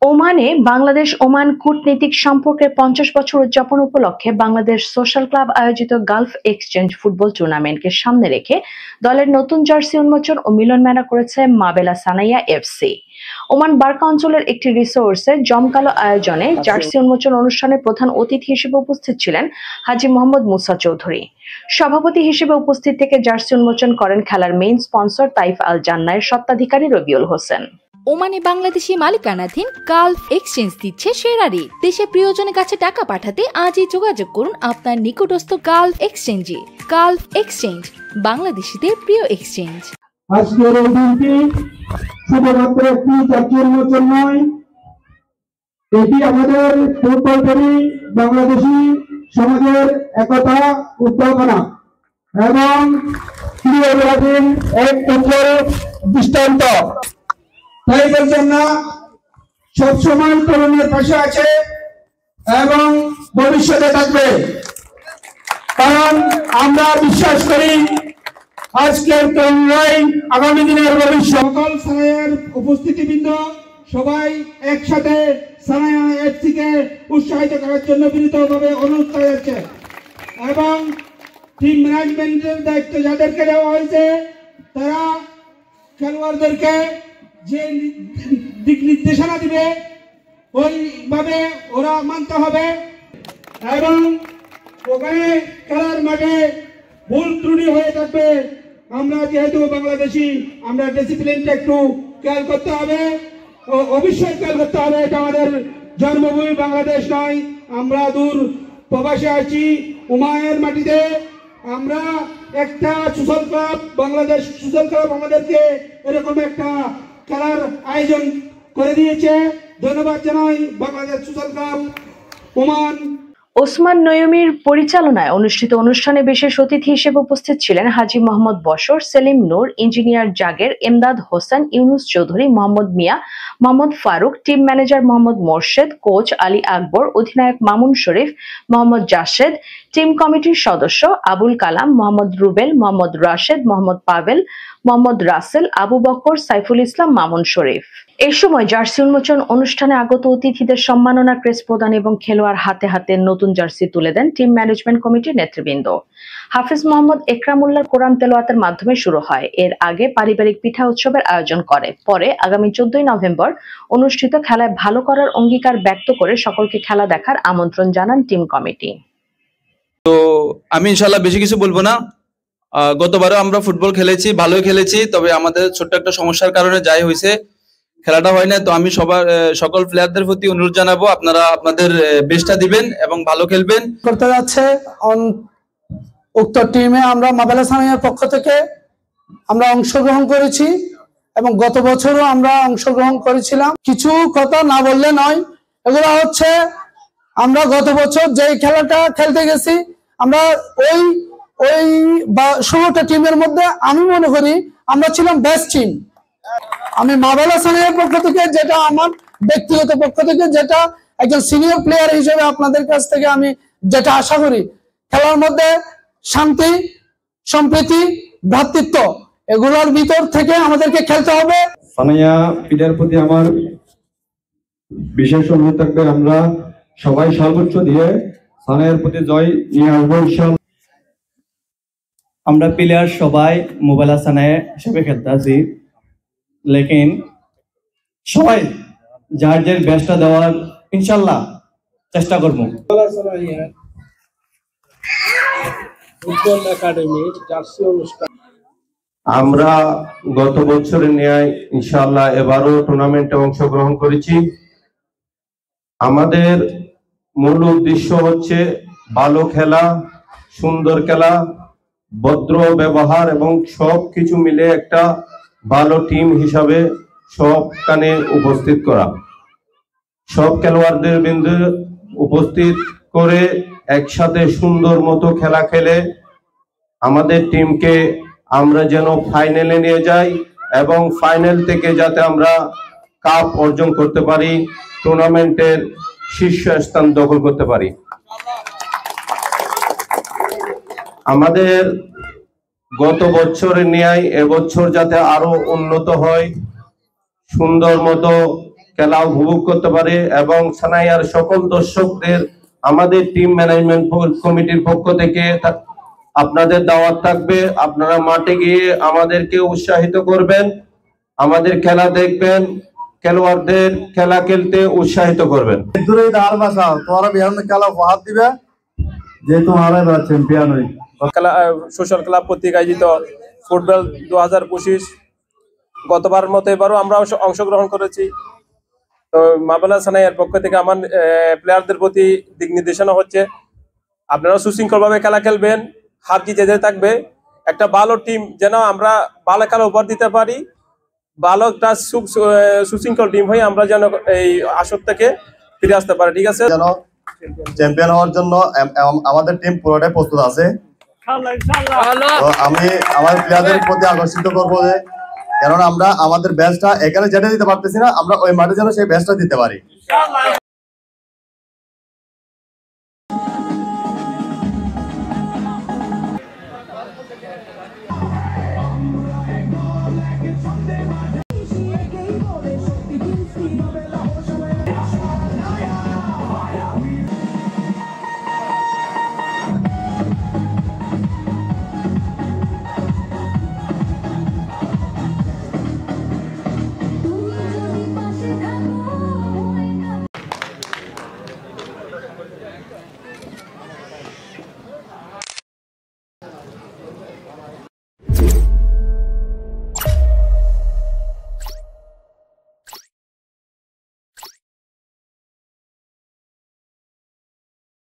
ওমানে বাংলাদেশ ওমান কূটনীতিক সম্পর্কের 50 বছর উদযাপন উপলক্ষে বাংলাদেশ সোশ্যাল ক্লাব আয়োজিত গালফ এক্সচেঞ্জ ফুটবল টুর্নামেন্টকে সামনে রেখে দলের নতুন জার্সি উন্মোচন ও মিলন মেলা করেছে মাবেলা সানাইয়া এফসি। ওমান বার্কা অঞ্চলের একটি রিসোর্সে জমকালো আয়োজনে জার্সি উন্মোচন অনুষ্ঠানে প্রধান অতিথি হিসেবে উপস্থিত ছিলেন হাজী মোহাম্মদ মুসা চৌধুরী। সভাপতি হিসেবে উপস্থিত থেকে জার্সি উন্মোচন করেন খেলার মেইন স্পন্সর তাইফ আল জান্নায়ের স্বত্বাধিকারী রবিউল হোসেন। ওমানে বাংলাদেশি মালিকানাধীন গালফ এক্সচেঞ্জ দিচ্ছে সেরা রেট। দেশে প্রিয়জনের কাছে টাকা পাঠাতে আজই যোগাযোগ করুন আপনার নিকটস্থ গালফ এক্সচেঞ্জে। গালফ এক্সচেঞ্জ, বাংলাদেশিদের প্রিয় এক্সচেঞ্জ। আজকের এই দিনটি শুধুমাত্র একটি জাতীয় উন্মোচন নয়, এটি আমাদের ফুটবলপ্রেমী বাংলাদেশি সমাজের একতা উদ্দীপনা এবং প্রিয় এক উজ্জ্বল দৃষ্টান্ত। তাই বলছেন না, সবসময় তরুণের পাশে আছে এবং ভবিষ্যতে থাকবে, কারণ আমরা বিশ্বাস করি আজকের তরুণরাই আগামী দিনের ভবিষ্যৎ। সকল সানাইয়ার উপস্থিতিবৃন্দ সবাই একসাথে সানাইয়া এফসিকে উৎসাহিত করার জন্য বিনীতভাবে অনুরোধ করা যাচ্ছে এবং টিম ম্যানেজমেন্টের দায়িত্ব যাদেরকে দেওয়া হয়েছে তারা খেলোয়াড়দেরকে যে দিক নির্দেশনা দিবে ওইভাবে ওরা মানতে হবে এবং ওখানে খেলার মাঠে ভুল ত্রুটি হয়ে থাকবে। আমরা যেহেতু বাংলাদেশি, আমরা ডিসিপ্লিনটা একটু খেয়াল করতে হবে, অবশ্যই খেয়াল করতে হবে। এটা আমাদের জন্মভূমি বাংলাদেশ নয়, আমরা দূর প্রবাসে আছি ওমানের মাটিতে। আমরা একটা social club, Bangladesh social club আমাদেরকে এরকম একটা খেলার আয়োজন করে দিয়েছে। ধন্যবাদ জানাই Bangladesh social club Oman. Osman নয়মির পরিচালনায় অনুষ্ঠিত অনুষ্ঠানে বিশেষ অতিথি হিসেবে উপস্থিত ছিলেন Haji Mohammad Bashar, Selim Noor, engineer Jager, Emdad Hossain, Yunus Chowdhury, Mohammad Mia, Mohammad Faruk, team manager Mohammad Morshed, coach Ali Akbar, অধিনায়ক মামুন শরীফ, মোহাম্মদ জাশেদ, টিম কমিটির সদস্য আবুল কালাম, মোহাম্মদ রুবেল, মোহাম্মদ রাশেদ, মোহাম্মদ পাভেল, মোহাম্মদ রাসেল, আবু বকর, সাইফুল ইসলাম, মামুন শরীফ। এই সময় জার্সি উন্মোচন অনুষ্ঠানে আগত অতিথিদের সম্মাননা ক্রেস্ট প্রদান এবং খেলোয়াড় হাতে হাতে নতুন জার্সি তুলে দেন টিম ম্যানেজমেন্ট কমিটির নেতৃবৃন্দ। হাফিজ মোহাম্মদ একরামুল্লাহর কোরআন তেলাওয়াতের মাধ্যমে শুরু হয়। এর আগে পারিবারিক পিঠা উৎসবের আয়োজন করে। পরে আগামী 14 নভেম্বর অনুষ্ঠিত খেলায় ভালো করার অঙ্গীকার ব্যক্ত করে সকলকে খেলা দেখার আমন্ত্রণ জানান টিম কমিটি। তো আমি ইনশাআল্লাহ বেশি কিছু বলবো না। গতবারও আমরা ফুটবল খেলেছি, ভালোই খেলেছি, তবে আমাদের ছোট্ট একটা সমস্যার কারণে যাই হয়েছে, খেলাটা হয় না। তো আমি সকল প্লেয়ারদের প্রতি অনুরোধ জানাবো, আপনারা আপনাদের বেস্টটা দিবেন এবং ভালো খেলবেন। করতে যাচ্ছে উক্ত টিমে আমরা মাবেলা সানাইয়ার পক্ষ থেকে আমরা অংশগ্রহণ করেছি এবং গত বছরও আমরা অংশগ্রহণ করেছিলাম। কিছু কথা না বললে নয়, এগুলো হচ্ছে আমরা গত বছর যে খেলাটা খেলতে গেছি, আমরা ওই 16টা টিমের মধ্যে আমি মনে করি আমরা ছিলাম বেস্ট টিম। আমি মাবেলা সানাইয়ার পক্ষ থেকে, যেটা আমার ব্যক্তিগত পক্ষ থেকে, যেটা একজন সিনিয়র প্লেয়ার হিসেবে আপনাদের কাছ থেকে আমি যেটা আশা করি, খেলার মধ্যে শান্তি, সম্প্রীতি, ভ্রাতৃত্ব, এগুলোর ভিতর থেকে আমাদেরকে খেলতে হবে। সানাইয়া পিটার প্রতি আমার বিশেষ অনুরোধ থাকবে, আমরা সবাই সর্বোচ্চ দিয়ে সানাইয়ার প্রতি জয় নিয়ে আসবো ইনশাআল্লাহ। আমরা প্লেয়ার সবাই মাবেলা সানাইয়া হিসেবে খেলতে আছি, লেকিন সবাই যার যার বেস্টটা দেওয়ার ইনশাল্লাহ চেষ্টা করবো। আমরা গত বছরের ন্যায় ইনশাআল্লাহ এবারও টুর্নামেন্টে অংশগ্রহণ করেছি। আমাদের মূল উদ্দেশ্য হচ্ছে ভালো খেলা, সুন্দর খেলা, ভদ্র ব্যবহার এবং সবকিছু মিলে একটা ভালো টিম হিসাবে সবখানে উপস্থিত করা, সব খেলোয়াড়দের বিন্দু উপস্থিত করে একসাথে সুন্দর মতো খেলা খেলে আমাদের টিমকে আমরা যেন ফাইনালে নিয়ে যাই এবং ফাইনাল থেকে যাতে আমরা কাপ অর্জন করতে পারি, টুর্নামেন্টের শীর্ষ স্থান দখল করতে পারি। আমাদের গত বছরের ন্যায় এবছর যাতে আরো উন্নত হয়, সুন্দর মতো খেলা উপভোগ করতে পারে এবং সানাইয়ার সকল দর্শকদের আমাদের টিম ম্যানেজমেন্ট কমিটির পক্ষ থেকে আপনাদের দাওয়াত থাকবে। আপনারা মাঠে গিয়ে আমাদেরকে উৎসাহিত করবেন, আমাদের খেলা দেখবেন, খেলোয়াড়দের খেলা খেলতে উৎসাহিত করবেন। যেহেতু আমরা চ্যাম্পিয়ন হই খেলা সোশ্যাল ক্লাব কর্তৃক আয়োজিত ফুটবল 2025 গতবার মতো এবারও আমরা অংশগ্রহণ করেছি। তো মাওলানা সানাইয়ার পক্ষ থেকে আমার প্লেয়ারদের প্রতি দিক নির্দেশনা হচ্ছে আপনারা সুশৃঙ্খলভাবে খেলা খেলবেন, হার জিতে যেতে থাকবে। একটা ভালো টিম যেন আমরা ভালো খেলা উপহার দিতে পারি, ভালো একটা সুশৃঙ্খল টিম হয়ে আমরা যেন এই আসর থেকে ফিরে আসতে পারি। ঠিক আছে, যেন চ্যাম্পিয়ন হওয়ার জন্য আমাদের টিম পুরোটাই প্রস্তুত আছে। তো আমি আমার প্লেয়ারদের প্রতি আকর্ষিত করবো যে কেননা আমরা আমাদের ব্যাচটা এখানে যেটা দিতে পারতেছি না, আমরা ওই মাঠে যেন সেই ব্যাচটা দিতে পারি।